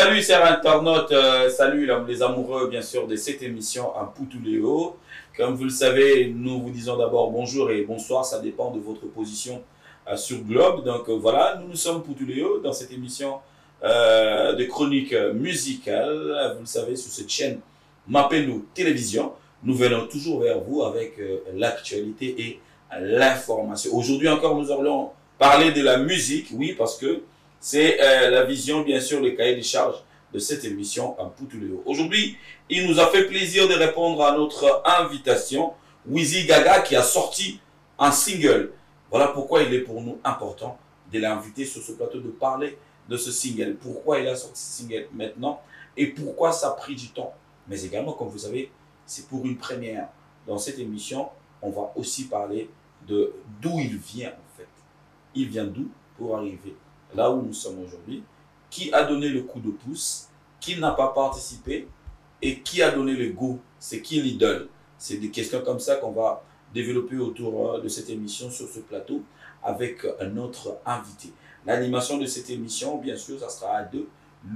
Salut chers internautes, salut les amoureux bien sûr de cette émission à Poutuléo. Comme vous le savez, nous vous disons d'abord bonjour et bonsoir, ça dépend de votre position sur Globe. Donc voilà, nous sommes Poutuléo dans cette émission de chronique musicale. Vous le savez, sur cette chaîne Mapelou Télévision, nous venons toujours vers vous avec l'actualité et l'information. Aujourd'hui encore, nous allons parler de la musique, oui, parce que c'est la vision, bien sûr, le cahier des charges de cette émission en Poutuléo. Aujourd'hui, il nous a fait plaisir de répondre à notre invitation. Wizi Gaga qui a sorti un single. Voilà pourquoi il est pour nous important de l'inviter sur ce plateau, de parler de ce single. Pourquoi il a sorti ce single maintenant et pourquoi ça a pris du temps. Mais également, comme vous savez, c'est pour une première. Dans cette émission, on va aussi parler de d'où il vient en fait. Il vient d'où pour arriver là où nous sommes aujourd'hui, qui a donné le coup de pouce, qui n'a pas participé et qui a donné le goût, c'est qui l'idole. C'est des questions comme ça qu'on va développer autour de cette émission sur ce plateau avec notre invité. L'animation de cette émission, bien sûr, ça sera à deux.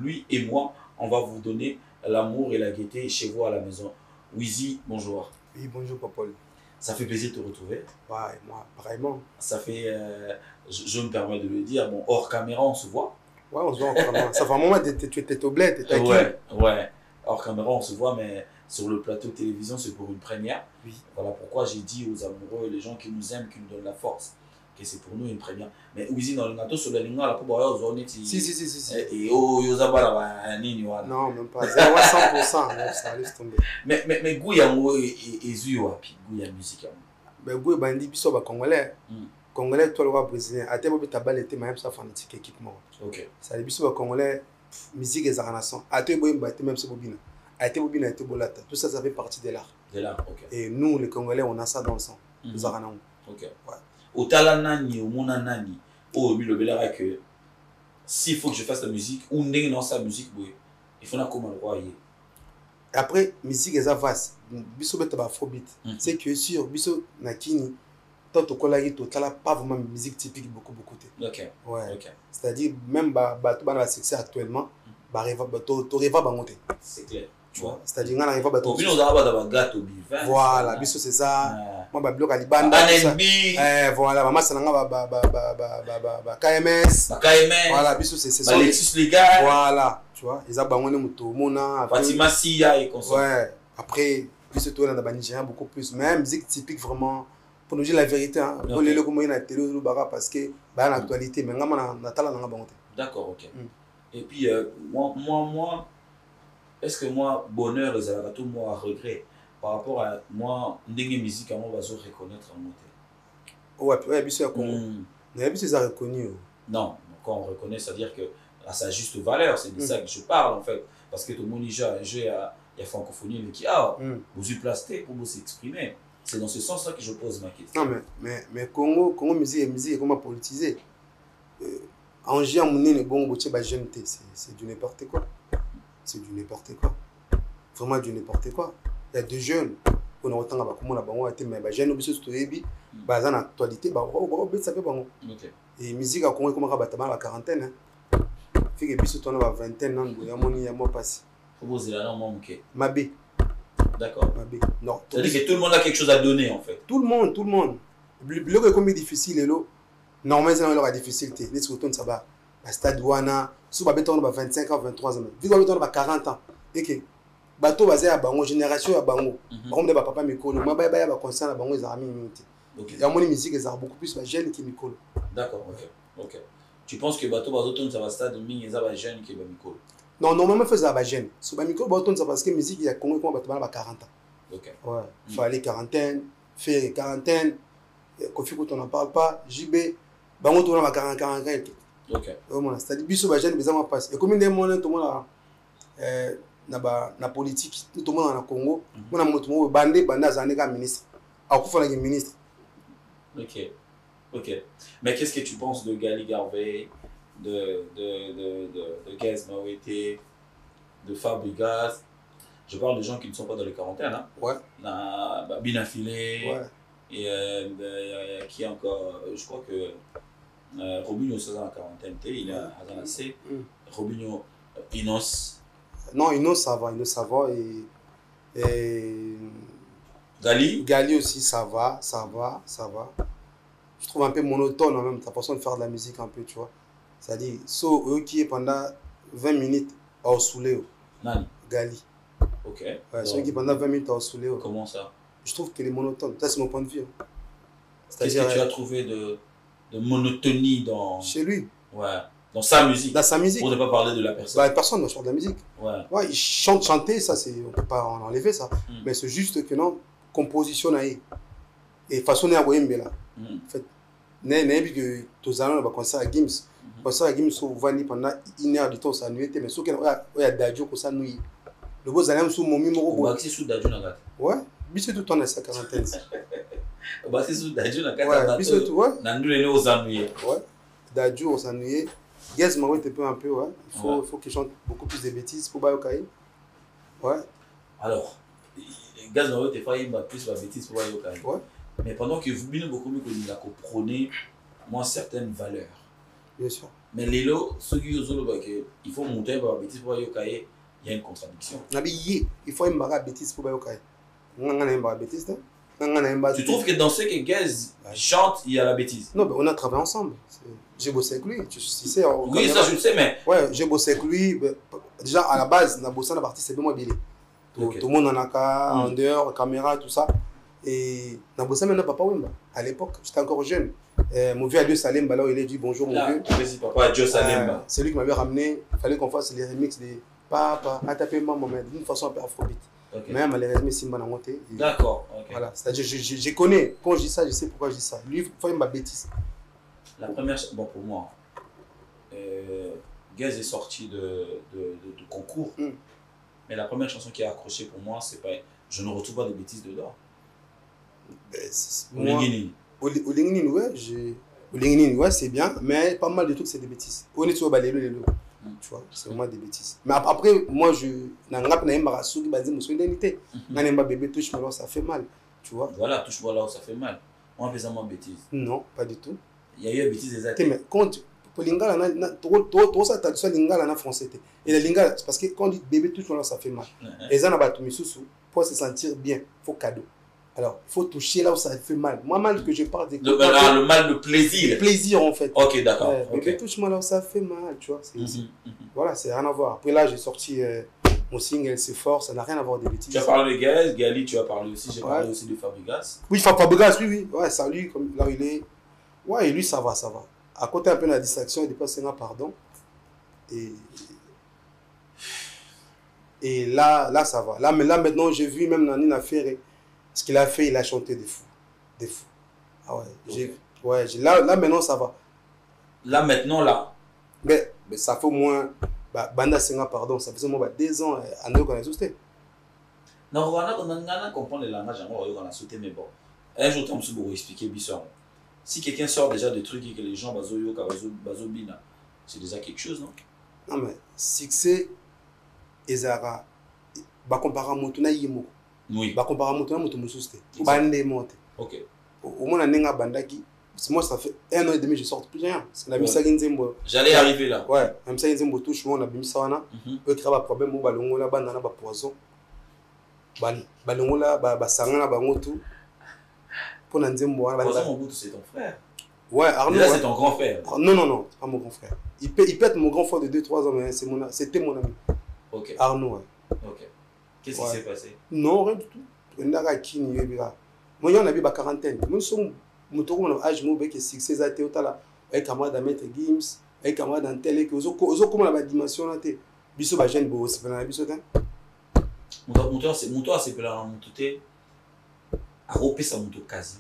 Lui et moi, on va vous donner l'amour et la gaieté chez vous à la maison. Wizi, bonjour. Oui, bonjour Paul. Ça fait plaisir de te retrouver. Ouais, moi, pareillement. Ça fait, je me permets de le dire, bon, hors caméra, on se voit. Ouais, on se voit hors caméra. Ça fait un moment que tu étais au bled, tu étais Ouais. Hors caméra, on se voit, mais sur le plateau de télévision, c'est pour une première. Oui. Voilà pourquoi j'ai dit aux amoureux, les gens qui nous aiment, qui nous donnent la force, que c'est pour nous une première. Mais Wizi, dans le gâteau, sur la ligne, là, pour voir, on est. Si. Et Yozabara, Nini, voilà. Non, même pas. 100%. Ça laisse tomber. Mais Gouyango et Zuyoapi, Gouya musique. Mais Gouy Bandi, puis ça va Congolais. Congolais, toi, le roi brésilien. À tes bobby, ta balle était même ça fanatique équipement. Ok. Ça dit, puis ça va Congolais, musique et zaranation. À tes bobby, même ce bobina. À tes bobina, à tes bolata. Tout ça, ça fait partie de l'art. De l'art, ok. Et nous, les Congolais, on a ça dans le sang. Zaranation. Ok. Ouais. Au Talanani, au Monanani, au Bilobela, que s'il faut que je fasse la musique, ou n'est dans sa musique, il faut comment le croire. Après, musique est vaste. Biso bête afrobeat. C'est que sur biso nakini, toi tu collègue tu t'as pas vraiment musique typique beaucoup. Ok. Ouais. Ok. C'est-à-dire même tout dans la succès actuellement, bah rêve tu rêves à monter. C'est clair. Tu vois. C'est-à-dire on arrive à battre. Au dans gâteau bivin. Voilà, biso c'est ça. Moi ba bloc ali banda. Voilà, maman ça nga ba KMS. Voilà, biso c'est ça. Lexus légal. Voilà, tu vois, ils a bangone muto mona. Fatima Sia et comme ça. Ouais. Après, biso toi dans la Nigeria beaucoup plus, mais musique typique vraiment pour nous dire la vérité hein. Pour les locaux moyen na télé ou bara parce que ba l'actualité mais ngama na tala nga bangote. D'accord, OK. Et puis moi est-ce que moi bonheur les tout moi regret par rapport à moi ndenge musique on va se reconnaître en monté. Ouais, biso ya Congo. Mais biso ça reconnu. Non, quand on reconnaît, c'est-à-dire que à sa juste valeur, c'est de ça que je parle en fait parce que tout le monde il y a francophonie qui vous y placez pour vous exprimer. C'est dans ce sens-là que je pose ma question. Non mais Congo musique est comment politisé. En géant monene bon boche ba jeune c'est du n'importe quoi. C'est du n'importe quoi. Vraiment du n'importe quoi. Il y a des jeunes on a autant ba comment la bango été mais ba jeune biso to yebi ba za na actualité ba ça fait bango. OK. Et musique à Congo comment ba tama la quarantaine hein. Fait que biso to na ba vingtaine ans ya moni ya mo passe. Faut vous dire non mon OK. Mabé. D'accord. Non. C'est-à-dire que tout le monde a quelque chose à donner en fait. Tout le monde. Le comme difficile et là. Normalement c'est la difficulté. Les retournes ça va. La stade wana, sous ba béton ba 25 ans, 23 ans. Vigo béton ba 40 ans. Et que bateau basé à bango génération à bango. Comme de ba papa mikolo, moi ba ba concert à bango za minute. OK. Ya moni musique ça beaucoup plus ba jeune qui mikolo. D'accord, OK. Tu penses que bateau bazoton ça va stade mingi za ba jeune qui ba mikolo. Non, normalement fait ça ba jeune. Sous ba mikolo baton ça parce que musique il y a Congo comme bateau ba 40 ans. OK. Ouais, fallait quarantaine, faire quarantaine. Kofi quand on n'en parle pas, JB bango to na 40 ans. OK. C'est-à-dire biso ba jeune besoin passe. Et comme des monde tout monde na politique tout le monde na Congo, on a moto banda zaneka ministre. Akufa na ministre. OK. Mais qu'est-ce que tu penses de Gali Garvey, de Gaz Mawete, de Fabregas? Je parle de gens qui ne sont pas dans les quarantaines hein. Ouais. Binafilé. Ouais. Et qui encore je crois que Robinho c'est dans la quarantaine, il a assez. Robinho Inos. Non, Inos, ça va. Inos, ça va. Et Gali. Gali aussi, ça va. Je trouve un peu monotone en même ta façon de faire de la musique un peu, tu vois. C'est-à-dire, eux qui est pendant 20 minutes au soulé. Nani. Gali. Ok. Ouais, ceux qui pendant 20 minutes au soulé. Comment ça? Je trouve qu'il est monotone. Ça, c'est mon point de vue. Hein. Qu'est-ce que tu as trouvé de monotonie dans... Chez lui. Ouais. Dans sa musique. Dans sa musique. Pour ne pas parler de la personne. Bah, personne ne chante de la musique. Ouais. Il chante, chanter, ça, on ne peut pas en enlever ça. Mais c'est juste que non, composition naïe. Et façon à Wembe là. En fait, n'importe que tous les ans, on va concert à Gims. Concert à Gims, on va aller pendant 1 heure de temps, ça nuit. Mais ce qu'il y a Dadjo, ça nuit. Le beau Zalem sous mon mimo. On va sous Dadjo Nagat. Ouais, bisous tout le temps dans sa quarantaine. On va sous Dadjo Nagat. Ouais, bisous tout, ouais. Nandu les aux ennuis. Ouais, Dadjo, on s'ennuie. Gaz m'a été un peu, ouais. Il faut qu'il chante beaucoup plus de bêtises pour Bayokai. Ouais. Alors, Gaz m'a été fait plus de bêtises pour Bayokai. Ouais. Mais pendant que vous bien beaucoup mieux que nous avons prôné moi certaines valeurs. Bien sûr. Mais les lots, ceux qui ont dit qu'il faut monter par la bêtise pour Bayokai, il y a une contradiction. Il faut une bêtise pour Bayokai. On a une bêtise, non? Tu trouves que dans ce que Gaz chante, il y a la bêtise? Non, mais on a travaillé ensemble. J'ai bossé avec lui. Tu sais, oui, ça je le sais, mais. Ouais, j'ai bossé avec lui. Déjà, à la base, on a bossé dans la partie, c'est bien moi, Billy. Tout le monde en a qu'à, en dehors, caméra, tout ça. Et on a bossé maintenant, Papa Wemba. À l'époque, j'étais encore jeune. Mon vieux Adieu Salemba, là où il est dit bonjour, mon vieux. Vas-y, Papa Adieu Salemba. C'est lui qui m'avait ramené. Il fallait qu'on fasse les remixes de Papa, Atapé Maman, d'une façon un peu afrobeat. Mais malheureusement, Simba n'a monté. D'accord. Voilà, c'est-à-dire, je connais. Quand je dis ça, je sais pourquoi je dis ça. Lui, il faut une bêtise. La première, bon pour moi, Gaz est sorti de concours, mais la première chanson qui a accroché pour moi, c'est pas Je ne retrouve pas de bêtises dedans. Olinginini, ouais, c'est bien, mais pas mal de trucs, c'est des bêtises. Tu vois, c'est vraiment des bêtises. Mais après, moi, je bébé touche-moi là, ça fait mal. Tu vois. Voilà, touche-moi là où ça fait mal. Moi, faisant ma bêtise. Non, pas du tout. Il y a eu une bêtise exacte. Mais quand pour lingala trop ça tradition lingala na français et le lingala parce que quand on dit bébé touche-moi là, ça fait mal. Et ça n'a pas tout mis sous pour se sentir bien, faut cadeau. Alors, il faut toucher là où ça fait mal. Moi, mal que je parle de... Le mal de plaisir. Le plaisir, en fait. Ok, d'accord. Mais touche-moi là où ça fait mal, tu vois. Voilà, c'est rien à voir. Après là, j'ai sorti mon single, c'est fort, ça n'a rien à voir des bêtises. Tu as parlé de Gaz, Gali, tu as parlé aussi, j'ai parlé aussi de Fabregas. Oui, Fabregas, oui. Ouais, salut, comme là où il est. Ouais, et lui, ça va. À côté un peu de la distraction, il dépasse un pardon. Et là, ça va. Là, maintenant, j'ai vu même Nanine Ferré. Ce qu'il a fait, il a chanté des fous. Ah ouais. Là, maintenant, ça va. Là, maintenant, là. Mais ça fait au moins... Banda Senga, pardon, ça faisait au moins 2 ans à nous qu'on a sauté. Non, on a compris le langage, on a sauté, mais bon. Un jour, tu vas expliquer Bisson. Si quelqu'un sort déjà des trucs et que les gens bazobina, c'est déjà quelque chose, non? Non, mais succès, Ezara, comparer à Motuna Yimo. Oui. Comparer à Motuna Motomusouste. Bande monte. Ok. Au moins, on a Bandaki. Moi, ça fait 1 an et demi, je sors plus rien. J'allais arriver là. Ouais, même ça, ils ont touché, on a mis ça. Eux qui ont un problème, ils ont un poison. Balongola, Basangana, Bangotu. Pour Nzembo. C'est ton frère. Ouais, Arnaud. Là, c'est ton grand frère. Non, c'est pas mon grand frère. Il peut être mon grand frère de 2-3 ans, mais c'était mon ami. Ok. Arnaud, ouais. Ok. Qu'est-ce qui s'est passé? Non, rien du tout. Moi, il y en a eu 40 ans. Moi, mon âge, moi, je suis succès à Théotala. Avec camarade à Maître Gims, avec camarade dans télé, que vous comment la dimension là, biso ba jeune bo, c'est pas la biso. Mon toit, c'est pour la monter. À repérer sa moto quasi.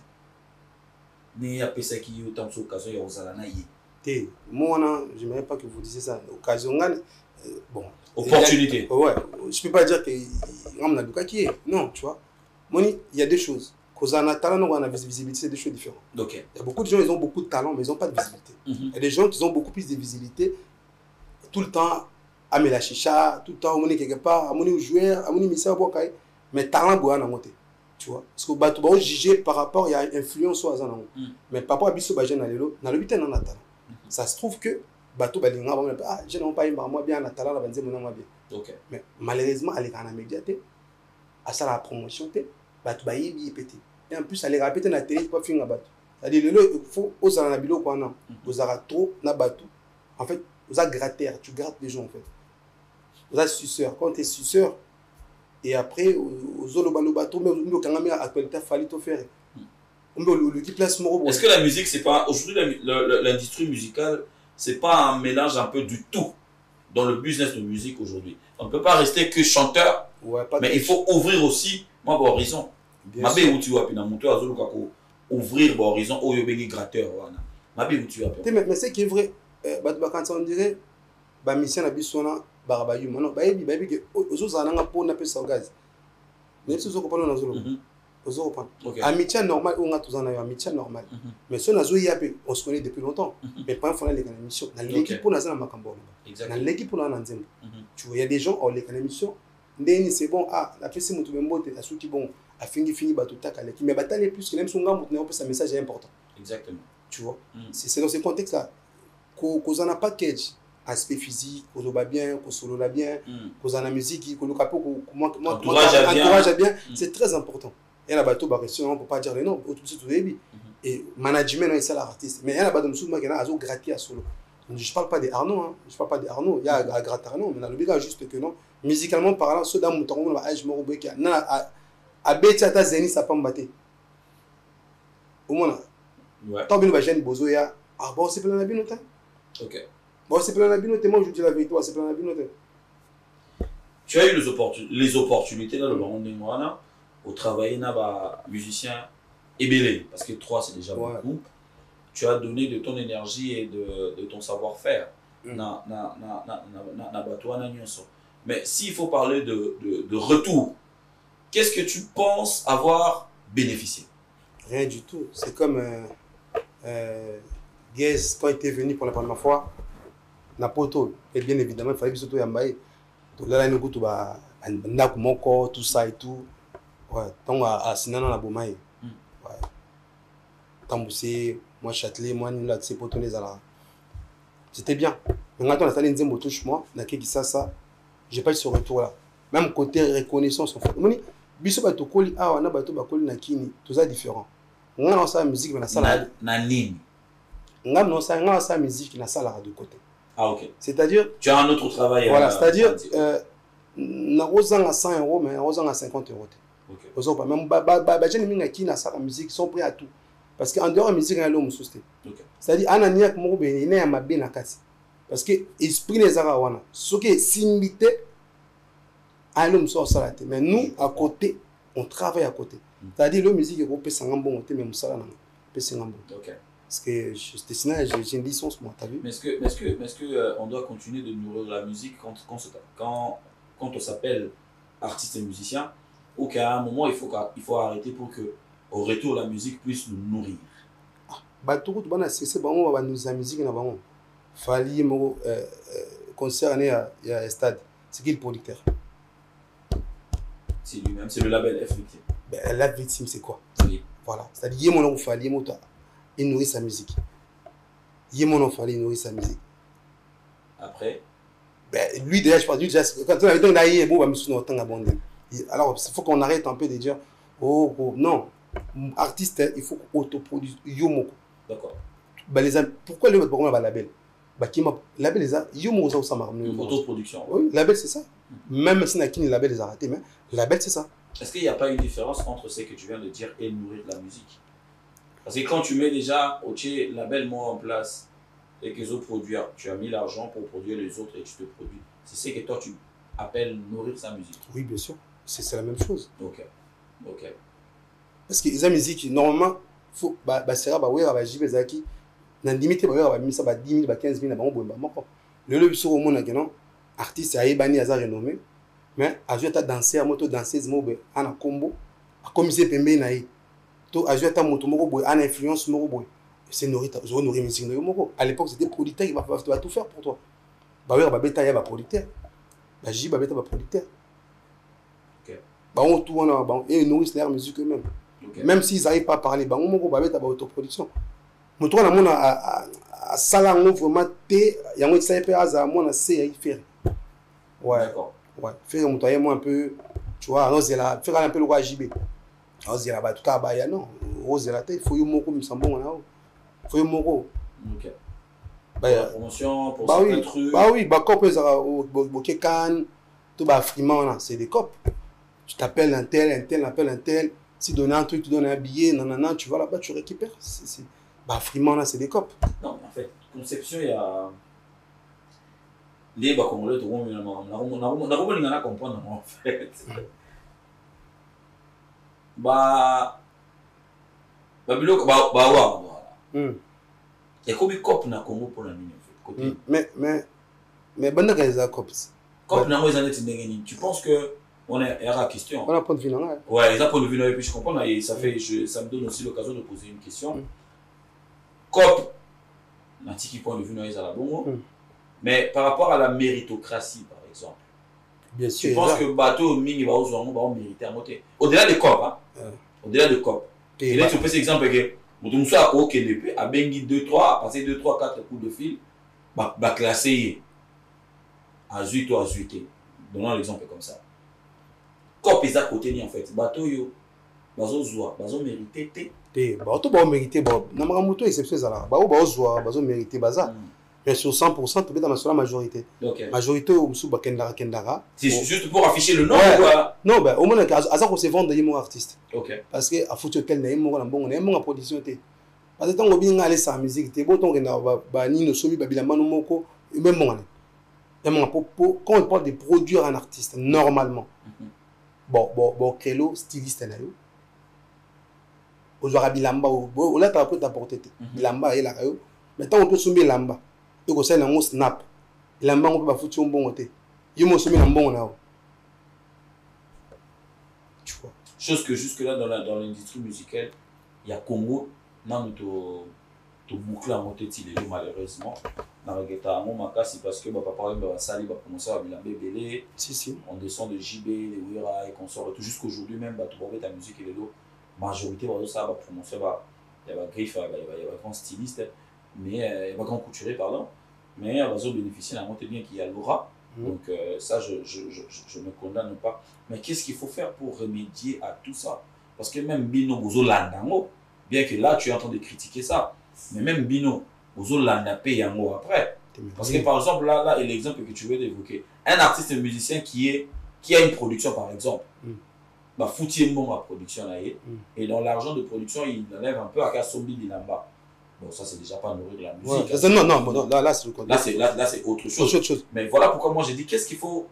Mais après ça qui est autant d'occasion, il y a aux alanaïs. Moi, je n'aimerais pas que vous disiez ça. Occasion, bon. Opportunité. Ouais, je peux pas dire que non, tu vois. Il y a des choses. Quand on a talent, on a visibilité, c'est des choses différentes. Okay. Il y a beaucoup de gens, ils ont beaucoup de talent, mais ils n'ont pas de visibilité. Il y a des gens qui ont beaucoup plus de visibilité, tout le temps, à la chicha, tout le temps, à quelque part, à mon joueur, à mon émissaire, mais talent, on a monté. Tu vois, parce que tu vas juger par rapport, il y a influence sur Azan. Mais par rapport à Bissou Bajen, dans le 8 ans, on a talent. Ça se trouve que bateau balinga ba ah je n'ai pas moi bien na talala banze mona moi bien. OK. Mais malheureusement elle est en médiaté à ça la promotion té bateau ba yibi pété. Et en plus elle est répété na télé pas finga bateau. C'est-à-dire il faut aux na biloko wana vous ara trop na bateau. En fait, vous avez gratté, tu grattes les gens en fait. Vous avez suceur, quand tu es suceur et après aux olobalo bateau mais au kangami actualité fallait tout faire. Est-ce que la musique, c'est pas. Aujourd'hui, l'industrie musicale, c'est pas un mélange un peu du tout dans le business de musique aujourd'hui. On ne peut pas rester que chanteur, ouais, mais il faut ouvrir aussi mon horizon. Mabe où tu vas, puis dans mon tour, ouvrir mon horizon, où il y a gratteur. Mabe où tu vas. Mais c'est qui est vrai, quand on dirait, bah, mission à Bissona, Barabayou, non, bah, il y a que aux autres, on a pour n'a pas ça au gaz. Mais c'est ce qu'on parle dans Zolo. Amitié normale, on a tous en amitié normale. Mais si on a joué, on se connaît depuis longtemps. Mais pas il faut aller dans l'émission. Dans l'équipe, on a ça dans Macambo. Dans l'équipe, on a un ensemble. Tu vois, il y a des gens, on les dans l'émission. C'est bon, ah, la fesse, c'est mon mot, la souti bon, a fini, bateau tac à l'équipe. Mais bataille plus que même son gars, un message important. Exactement. Tu vois, c'est dans ce contexte-là qu'on a un package. Aspect physique, qu'on va bien, qu'on solo la bien, qu'on a la musique, qu'on entourage bien. C'est très important. Et la bateau, on ne peut pas dire les noms, et management, c'est l'artiste. Mais il y a un bateau qui a gratter à solo. Je ne parle pas des Arnaud, hein. Je ne parle pas des Arnaud, il y a un gratte Arnaud, mais le juste que non. Musicalement parlant, ceux dans mon temps, on a je me rebelle. À Bétiata Zeni, ça peut me battre. Au moins, tant que nous avons besoin, il y a. Ah bon, c'est plein de binote. Ok. Bon, c'est plein de binote, moi je dis la vérité, c'est plein de binote. Tu as eu les opportunités dans le monde de Moana. Au travail, il y a musicien ébélé, parce que 3 c'est déjà beaucoup. Tu as donné de ton énergie et de ton savoir-faire. Mais s'il faut parler de retour, qu'est-ce que tu penses avoir bénéficié? Rien du tout. C'est comme Guez, quand il était venu pour la première fois, Napoto, et bien évidemment, il fallait que surtout Yambaye. Donc là, il y a tout ça et tout. Ouais, donc à Sinana la Bomaye. Ouais. Tamboussé, moi Châtelet, moi Nula, c'est pour tourner à c'était bien. Mais quand on a installé une zone touche moi, n'a que ça, j'ai pas eu ce retour là. Même côté reconnaissance en fait. Moni, biso bato koli ah wana bato bakoli na kini, tout ça différent. On a ça musique na sala na nini. On a ça musique na sala de côté. Ah OK. C'est-à-dire tu as un autre travail. Voilà, c'est-à-dire na rozanga 100 €, mais rozanga 50 €. OK. Même j'ai mis qui na sa musique sont prêts à tout parce qu'en dehors de musique il y a l'homme souci. OK. C'est-à-dire ananiak mo be ina ya mabe na kati parce que esprit les ara wana ce qui est simité à l'homme sur ça mais nous à côté on travaille à côté. C'est-à-dire le musique est groupe sangambon mais musala na pe sangambon. OK. Parce que j'ai une licence moi t'as vu. Mais est-ce que on doit continuer de nourrir la musique quand on s'appelle artiste et musicien? Ou qu'à un moment, il faut arrêter pour que, au retour, la musique puisse nous nourrir. Bah, tout le monde, c'est bon, la musique, Fali, concerné à Stade, c'est qui le producteur? C'est lui-même, c'est le label F Victime. Ben, la victime, c'est quoi? Oui. Voilà, c'est-à-dire, il y a mon Fali, il nourrit sa musique. Il y a mon Fali, il nourrit sa musique. Après? Ben, lui, déjà, je pense, quand on a dit, il y a bon, alors, il faut qu'on arrête un peu de dire oh non, artiste, il faut qu'on autoproduise. D'accord. Pourquoi le programme va label? Label les a autoproduction. Oui, label c'est ça. Même si on a label les a ratés, mais label c'est ça. Est-ce qu'il n'y a pas une différence entre ce que tu viens de dire et nourrir la musique? Parce que quand tu mets déjà label moi en place et que les autres produits, tu as mis l'argent pour produire les autres et tu te produis. C'est ce que toi tu appelles nourrir sa musique. Oui, bien sûr. C'est la même chose. OK. Parce que la musique, normalement, il faut c'est là, JB Zaki, dans limite, 10 000, 15 000, le lobby sur le monde, artiste, il y a renommé, mais à jouer à danser, à moto danseuse, à un combo, à commisser Pembe, à jouer à moto, à influence, c'est nourrir musique. À l'époque, c'était producteur qui va tout faire pour toi. Il y a un producteur. JB va être producteur. On tourne et ils nourrissent leur musique eux-mêmes. Okay. Même s'ils n'arrivent pas à parler, on va mettre autoproduction. Moi, à sala ngo vraiment te yango ça peut aza moi na c'est y faire ouais d'accord faire montoyer moi un peu tu vois non c'est là faire un peu le roi JB non c'est là ba tout cas ba ya non rose la tête faut yo moko misambongo na faut yo moko ok bah la promotion pour bah certains oui trucs bah oui bah cop boké can tout bah friment là c'est des copes tu t'appelles un tel appelle un tel si donner un truc tu donnes un billet nanana tu vas là-bas tu récupères c'est bah friment là c'est des copes non en fait conception il y a les Congolais tout le monde na comprendre en fait bah biloko bah voilà et comme cop na Congo pour la nuit en fait côté mais banda ka za cops cop na moi ils en étaient ndengeni tu penses que on est à la question on a point de vue là ouais ils ont point de vue et puis je comprends et ça fait ça me donne aussi l'occasion de poser une question cop na tiki point de vue na ils à la bongo mais par rapport à la méritocratie par exemple bien sûr tu penses que bateau mingi ba ozo ba mériter à monter au-delà de cop hein au-delà de cop et là tu peux cet exemple que mutumso ako kelepe a bengi 2 3 passer 2 3 4 coups de fil ba classé à 8 ou à 8 donnant l'exemple comme ça cop est à côté ni en fait bateau yo bazo mériter te bato ba mériter ba na mamuto exception za la ba ozo bazo mériter baza mais sur 100% peut-être dans la majorité okay. Majorité au musu bakendara c'est juste pour afficher le nom ouais. Quoi non bah au moins aza ko se vendre yimo artiste OK parce que a foutu tel na yimo na bongo na yimo production te parce que tango binga aller sa musique te bo tonga na ba ni no sobi ba bilamba no moko même bongo na quand on parle de produire un artiste normalement bon Kelo styliste na yo ozwa bilamba o la ta peut t'apporter bilamba et la yo mais tant on peut soumettre lamba et que ça na snap lamba on peut pas foutu un bon côté yimo soumettre na bon na tu vois chose que jusque là dans l'industrie musicale il y a Congo nan to boucler en monter les malheureusement dans le guetta mon makasi parce que papa va sali va commencer à bilamba belé si on descend de JB les Wira et qu'on sort tout jusqu'aujourd'hui même bah tu vois ta musique et les lots majorité va ça va prononcer va il y a griffe il y a grand styliste mais il y a grand couturier pardon mais on va bénéficier d'un monté bien qu'il y a l'aura donc ça je ne condamne pas mais qu'est-ce qu'il faut faire pour remédier à tout ça parce que même Bino Bozo Landango bien que là tu es en train de critiquer ça mais même Bino Bozo Landapé Yango après parce que par exemple là est l'exemple que tu veux évoquer un artiste un musicien qui a une production par exemple bah foutu bon ma production là et dans l'argent de production il enlève un peu à Kasombi Dilamba bon ça c'est déjà pas nourrir la musique ouais, non là c'est là c'est autre chose mais voilà pourquoi moi j'ai dit qu'est-ce qu'il faut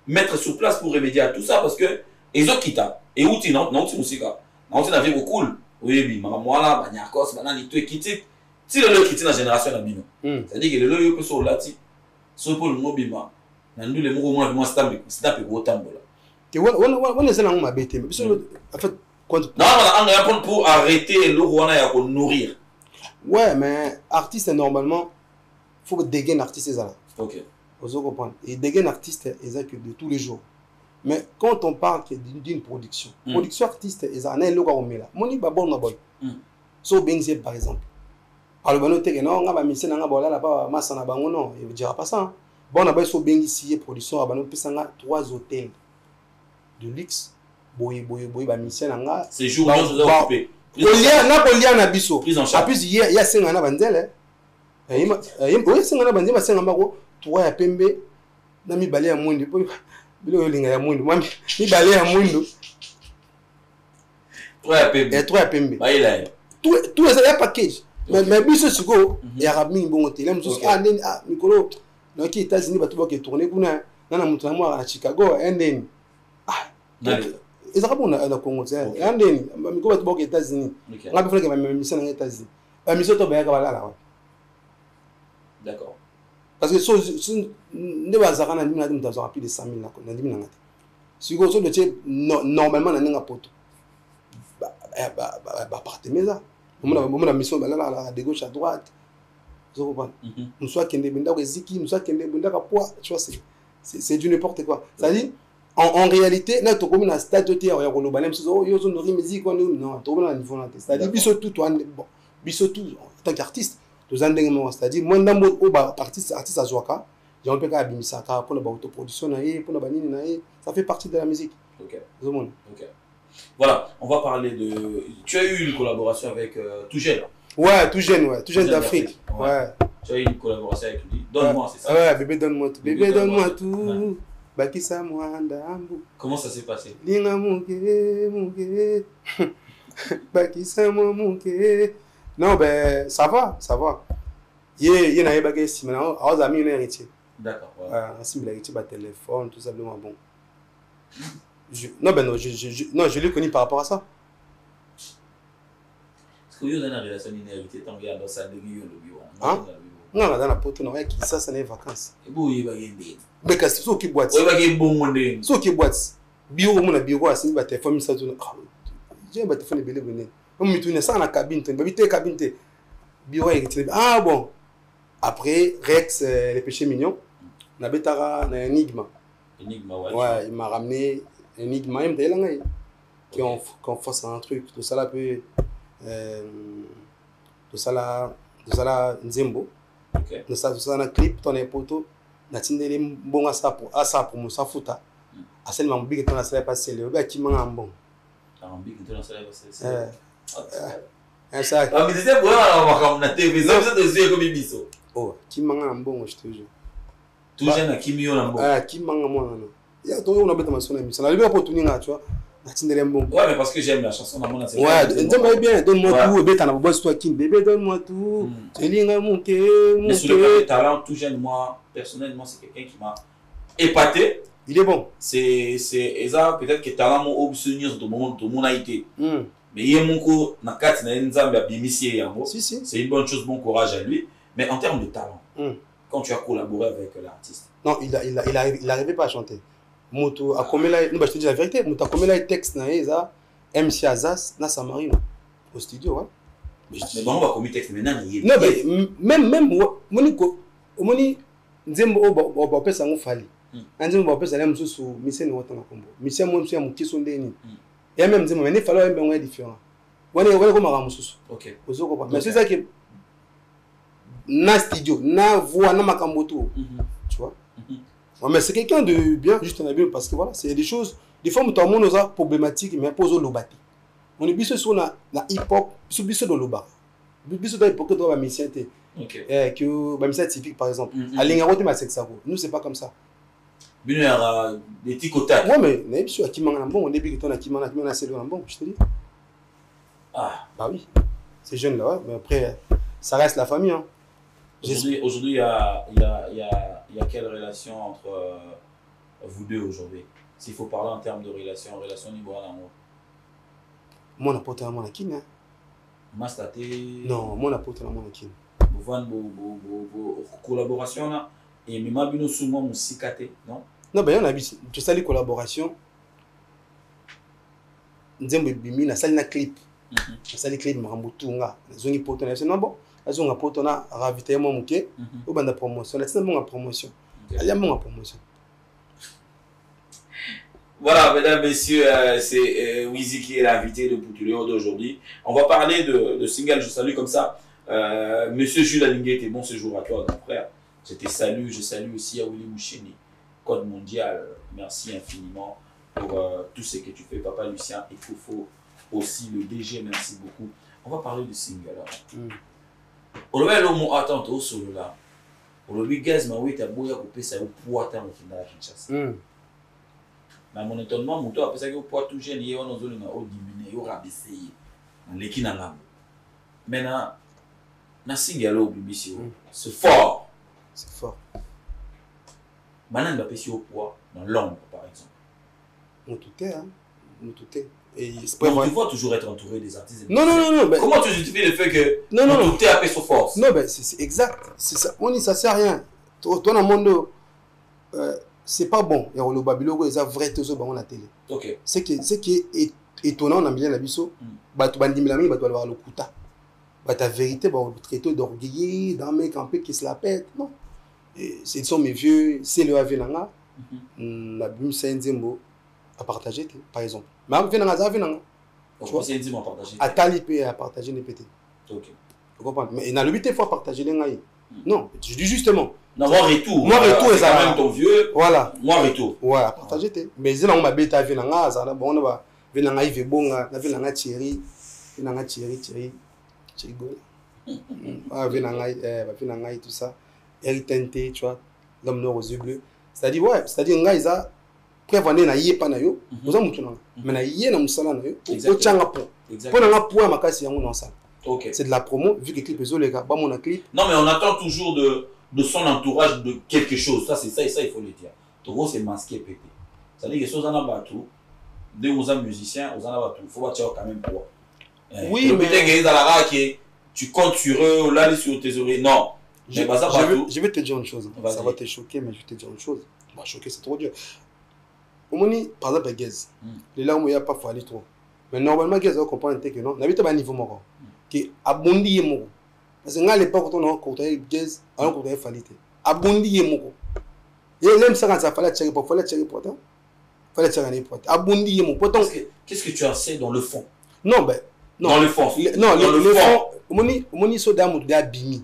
mettre sur place pour remédier à tout ça parce que ils ont quitté et outil non musique non tu n'avais beaucoup cool oui moi là banyakos banani tout quitté si le quitté la génération la bino c'est-à-dire que le yo peut sur lati so pour le mobima na ndu le mo moi stamp et go tambola on est là on m'a bêté mais en fait quand non pour arrêter le roi ya ko nourrir ouais mais artiste normalement faut que dégainer artiste ça OK vous comprendre et dégainer artiste exact de tous les jours mais quand on parle d'une production artiste ça na eloko ko mela moni ba bon na boy so benzi par exemple par le banote que non nga ba mission nga bola la ba massa na bango non il dira pas ça bon na boy so bengi si production abano pesanga 3 hôtels de luxe boy ba mission nga ces jours là vous occupé Napoléon na biso en plus il y a senga na banzele il senga na banzele senga mako 3 ya pembe na mi balé ya mwindi bilo linga ya mwindi mwambi mi balé ya mwindi 3 ya pembe ba ila tout ça package mais biso siko ya rabmi bongo te la muso mikolo na ki États-Unis ba tuba ke tourner kuna na mutu na moi à Chicago endeni ezaka bona na Congo c'est endeni mikolo tuba ke États-Unis ngapi fona ke ba mission na États-Unis ba mission to ba ya ka balala d'accord parce que so ne bazaka na ndimina mutu azaka plus de 100 000 na ndimina ngati siko so de normalement na ninga poto ba partenaire on a mission là de gauche à droite vous comprenez nous soit kende benda ko ziki nous soit kende benda ka poa tu vois c'est du n'importe quoi ça dit en réalité na to comme na stade de terre ya ko loba même so yo zo no musique non to na niveau là c'est à dire biso tout bon biso tout en tant qu'artiste c'est-à-dire moi ndambo o ba artiste azwaka j'ai peu ka bimisaka pour la autoproduction pour la banini ça fait partie de la musique. OK. OK. Voilà, on va parler de tu as eu une collaboration avec Tout Jeune. Ouais, Tout Jeune d'Afrique. Ouais. Tu as eu une collaboration avec lui. Donne-moi, c'est ça. Ouais, bébé donne-moi tout. Bébé donne-moi tout. Bakisa Mwanda Ambu. Comment ça s'est passé? Linga muke. Bakisa muke. Non, ben ça va. Il y a un bagage si maintenant, aux amis un héritier. D'accord. Si il a héritier par téléphone, tout simplement bon. Non, je l'ai connu par rapport à ça. Est-ce que vous avez une relation d'inhérité tant qu'il y a dans sa dégueu le bureau? Non, dans la pote, non, qui ça n'est vacances. Et vous, il va y avoir mais qu'est-ce que qui boîte? Il va y avoir bon monde. Ce qui boîte. Bureau, mon bureau, à Simba, téléphone, ça tourne. J'ai un téléphone de belé. On me tourne ça dans la cabine, cabine. Bureau, ah bon. Après, Rex, les péchés mignons, on avait un énigme. Ouais, il m'a ramené un énigme, qui on fasse un truc. Tout ça là peut. Tout ça là, Nzembo. Ok. Tout ça là, clip, ton époto. Natindele bon à ça pour me s'en foutre. À celle mon big ton ça passer le gars qui m'a bon. Un big ton ça passer. Ça. Ah mais c'est bon on va comme na TV ça vous êtes comme biso. Oh, qui m'a bon je te jure. Tout jeune à qui mio na bon. Ah, qui m'a moi non. Ya to on a bête ma son ami. Ça n'avait pas opportunité tu vois. Natindele bon. Ouais mais parce que j'aime la chanson na mon ouais, j'aime bien donne-moi tout bête na boss toi qui bébé donne-moi tout. Elinga muke. Mais sur le plan de talent tout jeune moi personnellement c'est quelqu'un qui m'a épaté. Il est bon. C'est ça peut-être que talent mon obscenius de mon a été. Mais il y a mon coup na kat na nzambe abimisie yango. Si. C'est une bonne chose, bon courage à lui, mais en termes de talent. Quand tu as collaboré avec l'artiste. Non, il n'arrivait pas à chanter. Moto a commis là, je te dis la vérité, Moto a commis là texte na eza MC Azas na Samarino au studio ouais. Mais bon on va commis texte maintenant il. Non mais même moni Nzembo o pesa ngo fali. Nzembo o pesa la mususu mission ni wotanga kombo. Mission mo msia mukiso ndeni. Et même Nzembo mais il fallait un peu différent. Wale comme mara mususu. OK. Ozoko pas. Mais c'est ça que na studio, na voix na makambo tout. Tu vois? Ouais, mais c'est quelqu'un de bien, juste un bien parce que voilà, c'est des choses, des fois, nous avons des problématiques, mais pose au lobati. On est bien sur la hip-hop, sur bien dans le loba. Bien sûr, il faut que tu aies un mission. OK. Que un mission typique, par exemple. À l'ingénieur, mais c'est ça. Nous, c'est pas comme ça. Bien, il y a des petits contacts. Ouais, mais on est bien sûr, qui m'a bon, on est bien que tu as qui m'a bon, je te dis. Ah. Bah oui, c'est jeune là, ouais, mais après, ça reste la famille. Hein. Aujourd'hui, il y a quelle relation entre vous deux aujourd'hui? S'il faut parler en termes de relation niveau d'amour. Moi, on a porté la main à qui, hein? Non, moi, on a porté la main à qui? Vos collaborations là, et même bien souvent musikate, non? Non, ben on a vu, tu sais les collaborations. Nzembo bimi na sali na clip. Na sali clip marambutunga. Zongi porté na non bon. Azo nga porté na ravitaillement muke. Au banda promotion, là c'est bon en promotion. Il y a bon en promotion. Voilà, mesdames, messieurs, c'est Wizi qui est l'invité de Poutuléo d'aujourd'hui. On va parler de single. Je salue comme ça Monsieur Jules Alinguete. Bon séjour à toi, mon frère. Je te salue. Je salue aussi à Willy Moucheni, Code Mondial. Merci infiniment pour tout ce que tu fais, Papa Lucien et Fofo aussi, le DG. Merci beaucoup. On va parler de single. Aujourd'hui, l'homme attend au solo là. Aujourd'hui, gaz m'a oui, t'as beau y a coupé ça au poids tant au final Kinshasa. Na mon étonnement, mon tour après ça que au poids tout jeune, il y a une zone au diminué, au rabaissé, dans l'équipe dans l'âme. Maintenant, na single au BBC, c'est fort. C'est fort. Maintenant, il va passer au poids dans l'ombre, par exemple. On tout est, hein. On tout est. Et donc, tu vas toujours être entouré des artistes. Non. Ben, comment tu justifies le fait que non. tout est à sur force? Non, ben, c'est exact. C'est ça. On dit ça sert à rien. Toi, dans le monde, c'est pas bon. Il y a le Babylone, ils ont vrai tout ça dans la télé. OK. Ce qui est étonnant dans le biso, tu vas dire tu vas avoir le kuta. Ta vérité, tu vas traiter d'orgueillé, d'un mec un peu qui se la pète. Non. Ce sont mes vieux, c'est le Avenanga. La Bim Saint-Zembo à partager, par exemple. Mais Avenanga, Avenanga. Tu vois, c'est Nzembo à partager. À Talipé à partager les pétés. OK. Tu comprends? Mais il a le but de fois partager les gars. Non, je dis justement. Non, moi retour. Moi retour, c'est quand même ton vieux. Voilà. Moi retour. Voilà, partager tes. Mais ils ont ma bête à venir en ça là bon on va venir en Yves Bonga, na venir en Thierry, venir en Thierry Gol. Ah venir en tout ça. RTNT, tu vois, l'homme noir aux yeux bleus. C'est-à-dire ouais, c'est-à-dire nga isa prévendre na yé pa na yo, vous en mutu na. Mais na yé na musala na yo, au tchanga po. Pour na po makasi yango na ça. OK. C'est de la promo vu que clip les les gars, ba mon clip. Non mais on attend toujours de son entourage de quelque chose. Ça c'est ça et ça il faut le dire. Togo c'est masqué pété. Ça dit que choses en a batou. Dès vous êtes musicien, vous en avez batou. Faut voir quand même pour. Oui, mais peut-être que tu comptes sur eux, là sur tes oreilles. Non. Je vais te dire une chose. Ça va te choquer, mais je vais te dire une chose. Bah, choquer, c'est trop dur. Au moins, par exemple, Gaz. Les là où il n'y a pas fallu trop. Mais normalement, Gaz, on comprend que non. N'habite pas à niveau mort. Qui abondi et mort. Parce que à l'époque, quand on a côté Gaz, on a côté fallu. Abondi et mort. Et même ça, quand ça fallait tirer pour pourtant. Fallait tirer pour pourtant. Abondi et mort. Pourtant. Qu'est-ce que tu as sais dans le fond? Non, ben. Dans le fond. Non, le fond. Au moins, so d'amour de Bimi.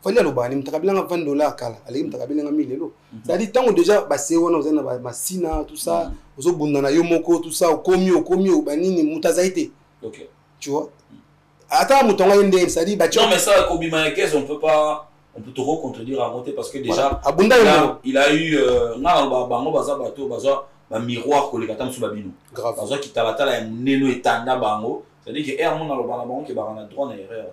Fallait le bani mtakabila $20 kala ali mtakabila 1000 lelo c'est-à-dire tant déjà basé wana ozana ba masina tout ça ozobunda na yo moko tout ça okomi banini mutazaite. OK, tu vois ata mutonga yende c'est-à-dire ba non mais ça Kobima Guez on peut te recontredire à monter parce que déjà il a eu na bango baza bato baza ba miroir ko le katam sur babino grave baza ki talatala ya neno etanda bango c'est-à-dire que mon na lo bana bango ke ba na droit na erreur.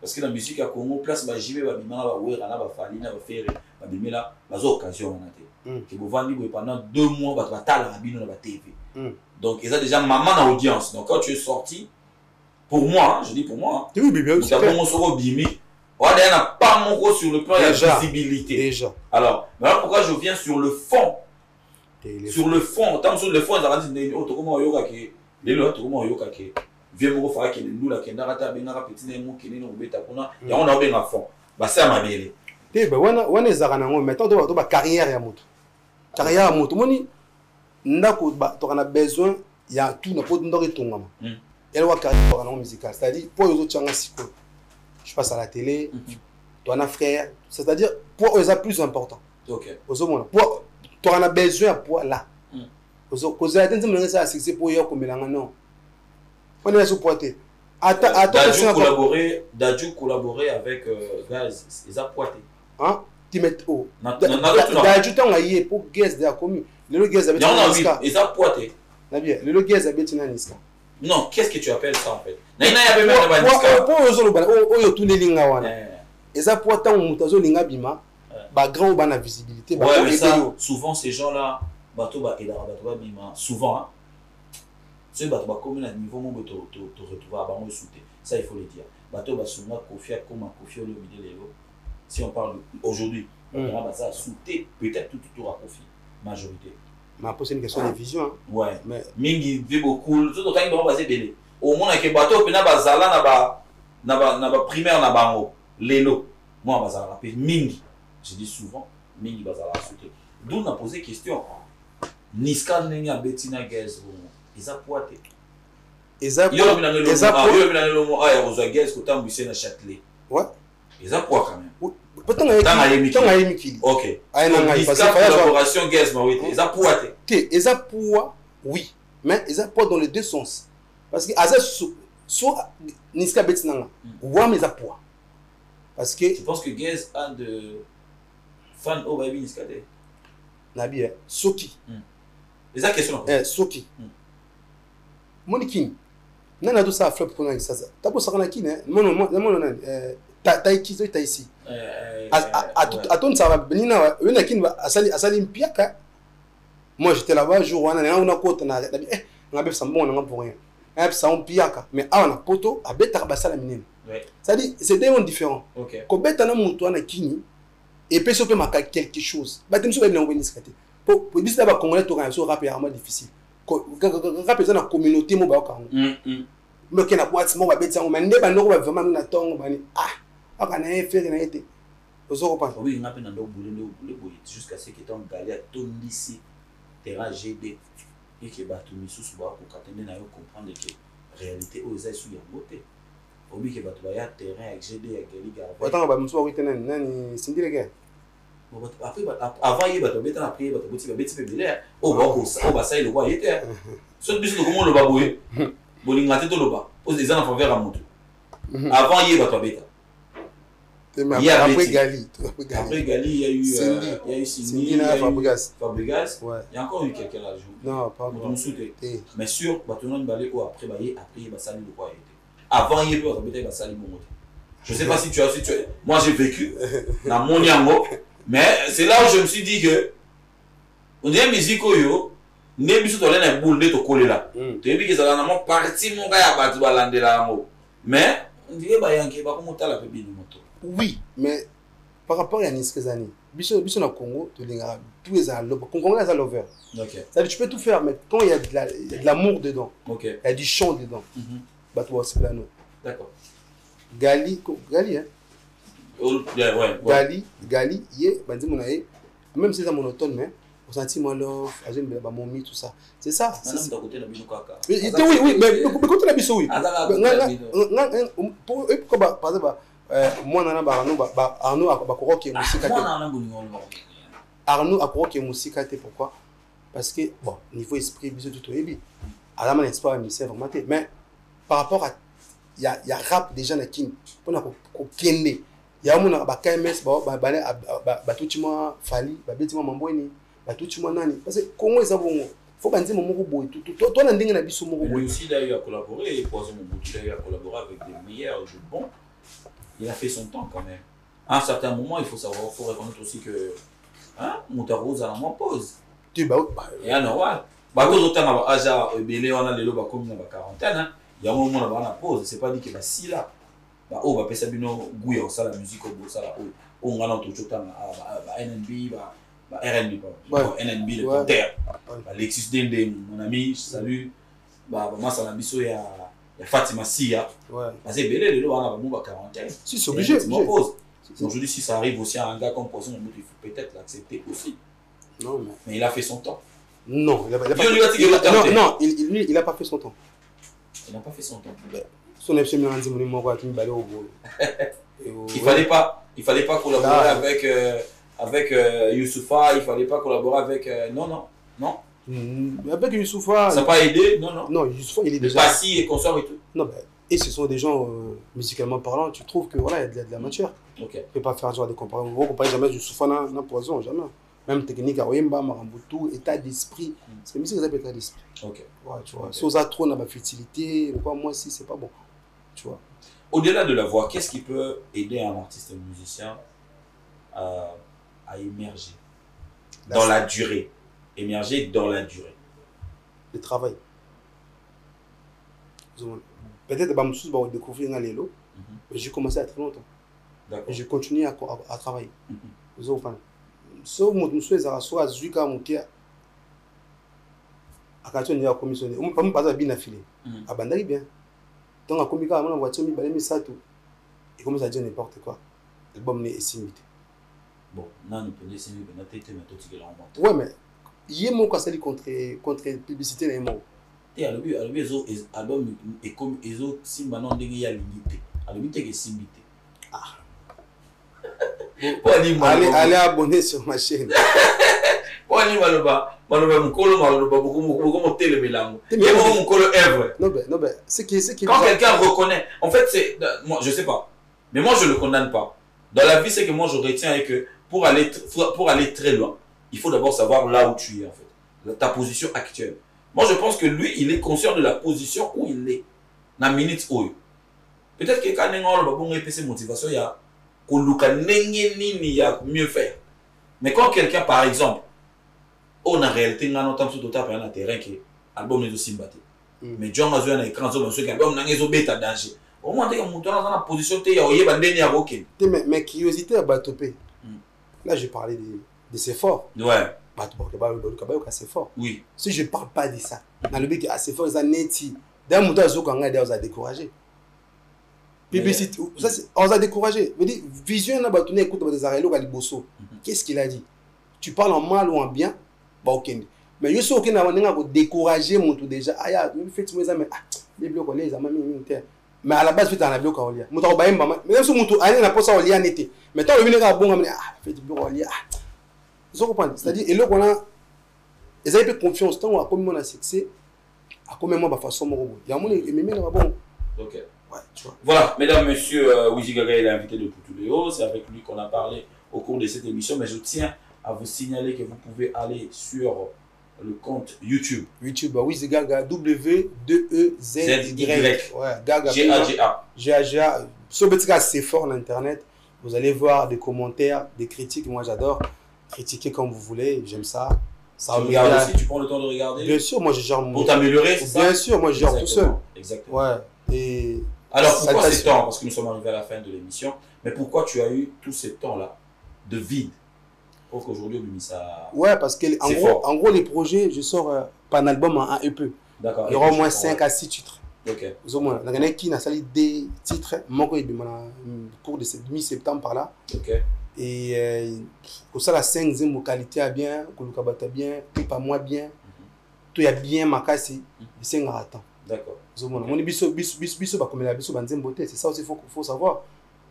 Parce que la musique à Congo, place ba jibe ba bimana ba wera na ba fali na ba faire ba bimela bazo occasion na te. Que vous vendez pendant 2 mois ba tala na bino na ba TV. Donc ils ont déjà maman na audience. Donc quand tu es sorti pour moi, je dis pour moi. Oui bien sûr. Tu as bon soro bimi. Ouais, il n'a pas mon gros sur le plan de la visibilité. Déjà. Alors, voilà pourquoi je viens sur le fond. Sur le fond, tant sur le fond, ils ont dit oh to comment yoga qui les lois to comment yoga qui vieux moko fera que nous la kenda rata benga petit nemo qui no beta kuna ya on a benga fond ba ça mabele te ba wana ezaka nango maintenant to ba carrière ya moto moni ndako ba to kana besoin ya tout na pot ndoko tongama elle wa carrière to kana musical c'est-à-dire pour les autres changa siko je passe à la télé toi na frère c'est-à-dire pour eux ça plus important. OK ozomona pour to kana besoin pour là ozo causer atteindre mon ça c'est pour yo komelanga non. On est supporté. Dadju collaborer avec Gaz, ils ont poité. Hein? Tu mets où? Dadju t'en aïe pour Gaz de la commune. Le Gaz avait Niska. Ils ont poité. Le Gaz avait Niska. Non, qu'est-ce que tu appelles ça en fait? Naina y avait même Niska. Pour eux autres, oh tous les linga wana. Ils ont poité en mutazo linga bima. Ba grand ou ba na visibilité. Ouais, mais ça, souvent ces gens-là, bateau ba edara bateau ba bima, souvent hein. Ceux qui ont commis à niveau où tu te retrouves à Bango Souté, ça il faut le dire. Bateau va souvent confier comme un confier au milieu. Si on parle aujourd'hui, on va ça Souté, peut-être tout à profit, majorité. Mais c'est une question de vision. Ouais, mais Mingi vit beaucoup, tout quand il va passer belé. Au moins que bateau peut na bazala na ba primaire na Bango, lelo. Moi bazala rappel Mingi. Je dis souvent Mingi bazala Souté. D'où on a posé question. Niska n'enga Bettina Gaz. Ils ont poité. Ils ont ouais. Ils ont poité quand même. Peut-être OK. Collaboration Gaz, ils ont poité. Ils ont poité, oui. Mais ils ont poité dans les deux sens. Parce que soit Niska Betinanga, ou mais ils ont poité. Parce que. Je pense que Gaz a de fans au baby Niska. Nabi, Soki. Les a question. Soki. Monikin nana do ça flop pour ça tabo sakana kine mono taiki zo taisi aton ça va benina wena kin asali mpiaka. Moi j'étais là-bas jour wana na kota na ngabe sambo na pour rien ça on piaka mais na poto abeta basala minene ça dit c'est des mondes différents. OK ko beta na mutu na kini et puis ça peut marquer quelque chose ba temso ba ngwe niskate pour bisa ba congolais to kan so rapidement difficile. Représente la communauté mo ba kango mais que na boîte mo ba betsa mais ndeba ndoko ba vraiment na tongo bani akana faire na été ozo comprendre oui ngape na ndo boule boye jusqu'à ce que ton galère ton lycée terrain GD et que ba tout misusu ba ko katende na yo comprendre que réalité aux ailes sous ya beauté obi ke bato baya terrain avec GD avec Gali Garvey. Attends, bah monsieur oui tenen nani Cindy les gars. Après avant il bato beta après bato boti ba beti pe belé. Oh ba ko ça, oh ba ça il le voit était. So biso to comment le ba boye. Bolinga te to lo ba. Pose des en faveur à moto. Avant il bato beta. Après Gali. Après Gali, il y a eu Cindy, il y a eu Fabregas. Ouais. Il y a encore eu quelqu'un là. Non, pas moi. Mais sûr, Batonon Balé ou après il va salir de quoi il était. Avant il va salir mon moto. Je sais pas si tu as moi j'ai vécu dans mon yango, mais c'est là où je me suis dit que on dirait musique yo, ne biso to lena boule de to coller là. Tu as vu que ça dans mon parti mon gars ya batu balande là ngo. Mais on dirait ba yanké ba ko motala pe bi moto. Oui, mais par rapport à Niskazani, Biso na Congo, tu as tous les Congo, il y a l'over. Okay. Tu peux tout faire, mais quand il y a de l'amour dedans, okay. Il y a du chant dedans, bah toi c'est là. D'accord. Gali, hein? Ouais. Gali, même si c'est monotone, mais on sentit mon love, mon mi, tout ça. C'est ça. Oui, mais quand la biso, oui. Pourquoi, par exemple, moi Arnaud akoko ke musika Arnaud akoko ke musika te pourquoi parce que bon niveau esprit biso tout ebi alama n'espère musicien vraiment mais par rapport à il y a rap déjà na king pour na ko kende ya mona ba KMS ba tutima fali ba betima mambweni ba tutima nani parce que Congo eza bongo faut banzi momoko boy tout na ndenge na biso moko boy aussi d'ailleurs collaborer et pour son il a eu à collaborer avec des meilleurs jeux bons. Il a fait son temps quand même. À un certain moment, il faut savoir, il faut reconnaître aussi que Moutarouz a la moins pause. Et à normal. Bah, quand on a Aja, Belé, on a les lobes comme dans la quarantaine, il y a un moment où on a la pause. C'est pas dit qu'il y a si là. Bah, on va passer Bino Gouya, ça la musique, ça la on a l'entour temps à NNB, RNB, NNB, le Conter, Lexus Dende, mon ami, salut. Bah, moi, ça l'a biso, il y a Fatima Sia. Ouais. C'est belé, le on a bon 40. Si c'est obligé. Donc je dis si ça arrive aussi à un gars comme Poisson, il faut peut-être l'accepter aussi. Non mais il a fait son temps. Non, il a pas fait son temps. Il n'a pas fait son temps. Son FC Milan dit mon moi qui me balait au boulot. Il fallait pas collaborer avec Youssoufa, il fallait pas collaborer avec non. Avec Youssoufa. Ça n'a pas aidé, non. Non, Youssoufa il est déjà. Passy et consorts et tout. Non, et ce sont des gens musicalement parlant, tu trouves que voilà, il y a de la matière. Ok. Tu ne peux pas faire genre des comparaisons. Vous ne comparez jamais Youssoufa dans Poison, jamais. Même technique à Oyemba, Marambutu, état d'esprit. C'est musique qui s'appelle état d'esprit. Ok. Ouais, tu vois. Si on a trop dans ma fertilité, moi si c'est pas bon. Tu vois. Au-delà de la voix, qu'est-ce qui peut aider un artiste et un musicien à émerger dans la durée? Émerger dans la durée. Le travail. Peut-être que je vais découvrir un lélo, mais j'ai commencé à très longtemps. Et je continue à travailler. Si je suis à la Zuka, je suis à commissionner. Je ne suis pas bien affilé. Abandonne bien. Donc, à communiquer avec la voiture, il commence à dire n'importe quoi. L'album est simité. Bon, non, nous prenons simité, mais nous avons ouais, mais il y a mon conseil contre publicité les mots. Et à l'album est comme les autres si maintenant il y a limité. À limité que simité. Ah. Allez abonner sur ma chaîne. Non, mais c'est qui quand quelqu'un reconnaît, en fait, c'est moi, je sais pas, mais moi je le condamne pas. Dans la vie, c'est que moi je retiens que pour aller très loin, il faut d'abord savoir là où tu es en fait, ta position actuelle. Moi, je pense que lui, il est conscient de la position où il est. Dans la minute où il est. Peut-être que quand on a une motivation, il y a mieux faire. Mais quand quelqu'un, par exemple, on a réalité, on a entendu tout à l'heure, terrain qui album est aussi battu. Mais John a vu un écran, album n'a pas de danger. Au moins, on est dans la position où il y a un mais curiosité à Batopé. Là, je parlais de ses forts. Ouais. C'est fort. Oui. Si je ne parle pas de ça, dans le but que assez fort, ça n'est pas. D'un mouton, on a découragé. Publicité, on a découragé. Je dis, vision, on a battu, écoute, des arrêts, qu'est-ce qu'il a dit? Tu parles en mal ou en bien? Bah, ok. Mais je sais qu'on a découragé mon tout déjà. Ah, il fait mes amis. Ah, les blocs, les amis, mais à la base tu as un avion quand on lit muto ba yemba même si muto ani na posa on lit en été mais tant le vient ka bonga fait du bureau on lit vous comprenez c'est-à-dire et là on a ils avaient confiance tant à comme on a succès à comme moi ba façon mo il y a mon et même là bon OK. ouais tu vois Voilà, mesdames, messieurs, Wizi Gaga est l'invité de Poutuléo. C'est avec lui qu'on a parlé au cours de cette émission. Mais je tiens à vous signaler que vous pouvez aller sur le compte YouTube. YouTube, Wizi Gaga, W-2-E-Z-Y. Ouais, Gaga. G-A-G-A. G-A-G-A. Sur Betika, c'est fort l'internet. Vous allez voir des commentaires, des critiques. Moi, j'adore critiquer comme vous voulez. J'aime ça. Ça Tu regardes aussi, tu prends le temps de regarder. Bien sûr, moi, je gère mon. Pour t'améliorer, c'est ça? Bien sûr, moi, je gère tout seul. Exactement. Ouais. Et. Alors, pourquoi ces temps? Parce que nous sommes arrivés à la fin de l'émission. Mais pourquoi tu as eu tous ces temps-là de vide pour qu'aujourd'hui, on ça. Ouais, parce que en gros, les projets, je sors pas un album en un EP. D'accord. Il y aura au moins 5 à 6 titres. Ok. Au moins, il y en a qui n'a sali des titres. Moi, il y a un cours de mi-septembre par là. Ok. Et pour ça, la 5e qualité a bien, Kolukabata bien, tout pas moi bien, tout y a bien ma casse, c'est un attend. D'accord. On est biso comme la biso banzem beauté, c'est ça aussi faut savoir.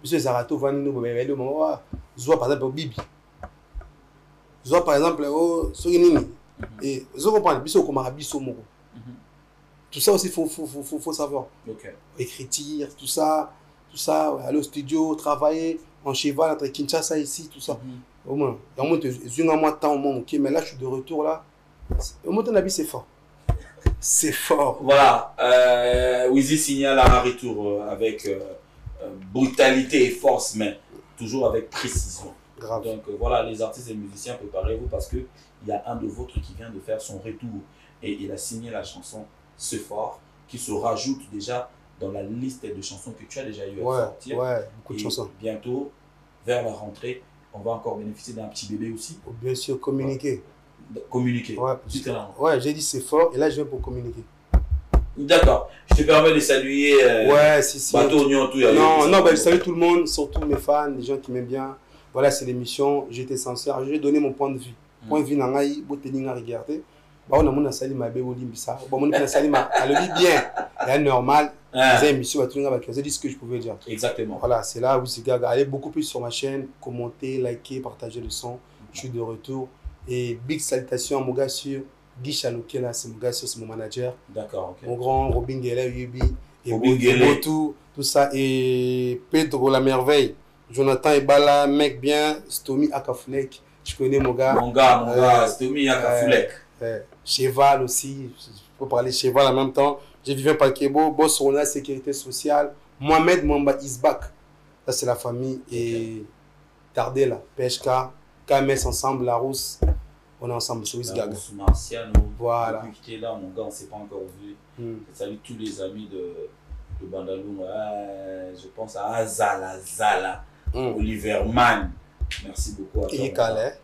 Biso Zarato vani no bébé le moment zoa par exemple Bibi. Zoa par exemple oh soginini et zo comprendre biso comme biso moko. Tout ça aussi faut savoir. OK. Écriture, tout ça, aller au studio, travailler en cheval entre Kinshasa ici, tout ça. Au moins, il y a un mois de temps, ok, mais là je suis de retour là. Au moins ton habit c'est fort. C'est fort. Voilà, Wizi signale un retour avec brutalité et force, mais toujours avec précision. Grave. Donc voilà, les artistes et musiciens, préparez-vous parce qu'il y a un de vôtres qui vient de faire son retour et il a signé la chanson C'est fort, qui se rajoute déjà dans la liste de chansons que tu as déjà eu à sortir. Ouais, beaucoup de chansons. Bientôt, vers la rentrée, on va encore bénéficier d'un petit bébé aussi. Bien sûr, communiquer. Ouais. Communiquer. Ouais, j'ai dit c'est fort et là je viens pour communiquer. D'accord. Je te permets de saluer Bateau Nyontou. Non, je salue tout le monde, surtout mes fans, les gens qui m'aiment bien. Voilà, c'est l'émission. J'étais sincère. Je vais donner mon point de vue. Point de vue, nangai, boteninga regarder. On a mon sali ma bé olimbisa. Bon, mon sali ma le bien. C'est normal. C'est émission j'ai dit ce que je pouvais dire. Exactement. Voilà, c'est là où c'est Gaga. Allez beaucoup plus sur ma chaîne, commenter, liker, partager le son. Je suis de retour. Et big salutations à mon gars sur Guy Chalouké, là, c'est mon gars sur, c'est mon manager. D'accord, ok. Mon grand Robin Guélé, Yubi, et Robin Guélé, tout ça. Et Pedro la merveille, Jonathan Ebala, mec bien, Stomy Akafulek, je connais mon gars. Mon gars, Stomy Akafulek. Cheval aussi, je peux parler Cheval en même temps. J'ai Vivien Palkebo, Boss Rona, Sécurité Sociale, Mohamed Mwamba Isbak, ça c'est la famille. Et Tardela, PHK. KMS ensemble, la Rousse, on est ensemble sur Wizi Gaga. Martiano, voilà. Depuis que tu es là, mon gars, on ne s'est pas encore vu. Je salue tous les amis de Bandaloum. Je pense à Azala, Zala, Oliver Mann. Merci beaucoup à toi. Et Calais.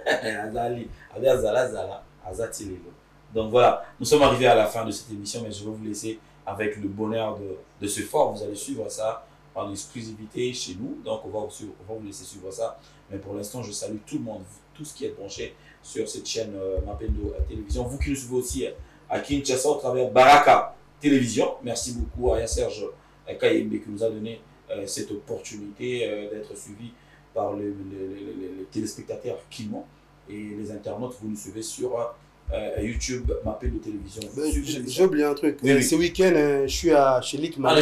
Azali, Azala, Zala, Azatilelo. Donc voilà, nous sommes arrivés à la fin de cette émission, mais je vais vous laisser avec le bonheur de ce fort. Vous allez suivre ça en exclusivité chez nous. Donc on va vous laisser suivre ça. Mais pour l'instant, je salue tout le monde, tous qui êtes branchés sur cette chaîne Mapendo Télévision. Vous qui nous suivez aussi à Kinshasa au travers Baraka Télévision. Merci beaucoup à Serge Kayembe qui nous a donné cette opportunité d'être suivi par les téléspectateurs Kimon et les internautes. Vous nous suivez sur YouTube Mapendo Télévision. J'ai oublié un truc. Oui. Ce week-end, je suis chez Lick Malé.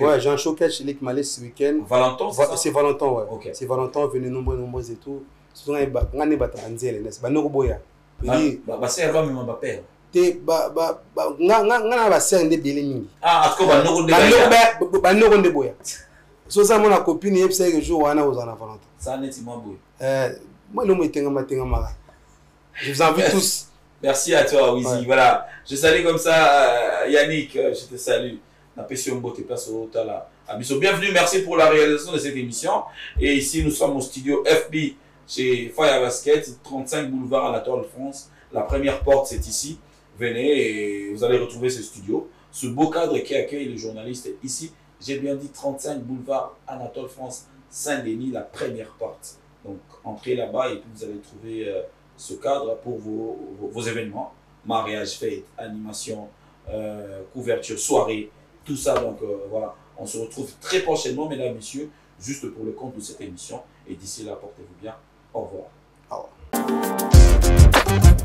Ouais, j'ai un showcase chez Lick Malé ce week-end. Valentin, c'est Valentin, ouais. Okay. C'est Valentin, venez nombreux et tout. C'est un batanzele, n'est-ce pas? Noroboya. C'est un peu mon père. Nga ba sœur ndé belé mingi. Ah, en tout cas, ba noko ndé boya. So ça mon copine yep c'est que jour wana ozana Valentin. Ça n'est pas boy. Moi le mo tenga mara. Je vous invite tous. Merci à toi, Wizi. Ouais. Voilà, je salue comme ça Yannick, je te salue. Bienvenue, merci pour la réalisation de cette émission. Et ici, nous sommes au studio FB chez Fire Basket, 35 boulevard Anatole France. La première porte, c'est ici. Venez et vous allez retrouver ce studio. Ce beau cadre qui accueille les journalistes ici. J'ai bien dit 35 boulevard Anatole France, Saint-Denis, la première porte. Donc, entrez là-bas et puis vous allez trouver ce cadre pour vos événements. Mariage, fête, animation, couverture, soirée. tout ça. Donc voilà, on se retrouve très prochainement, mesdames, messieurs, juste pour le compte de cette émission. Et d'ici là, portez-vous bien. Au revoir. Au revoir.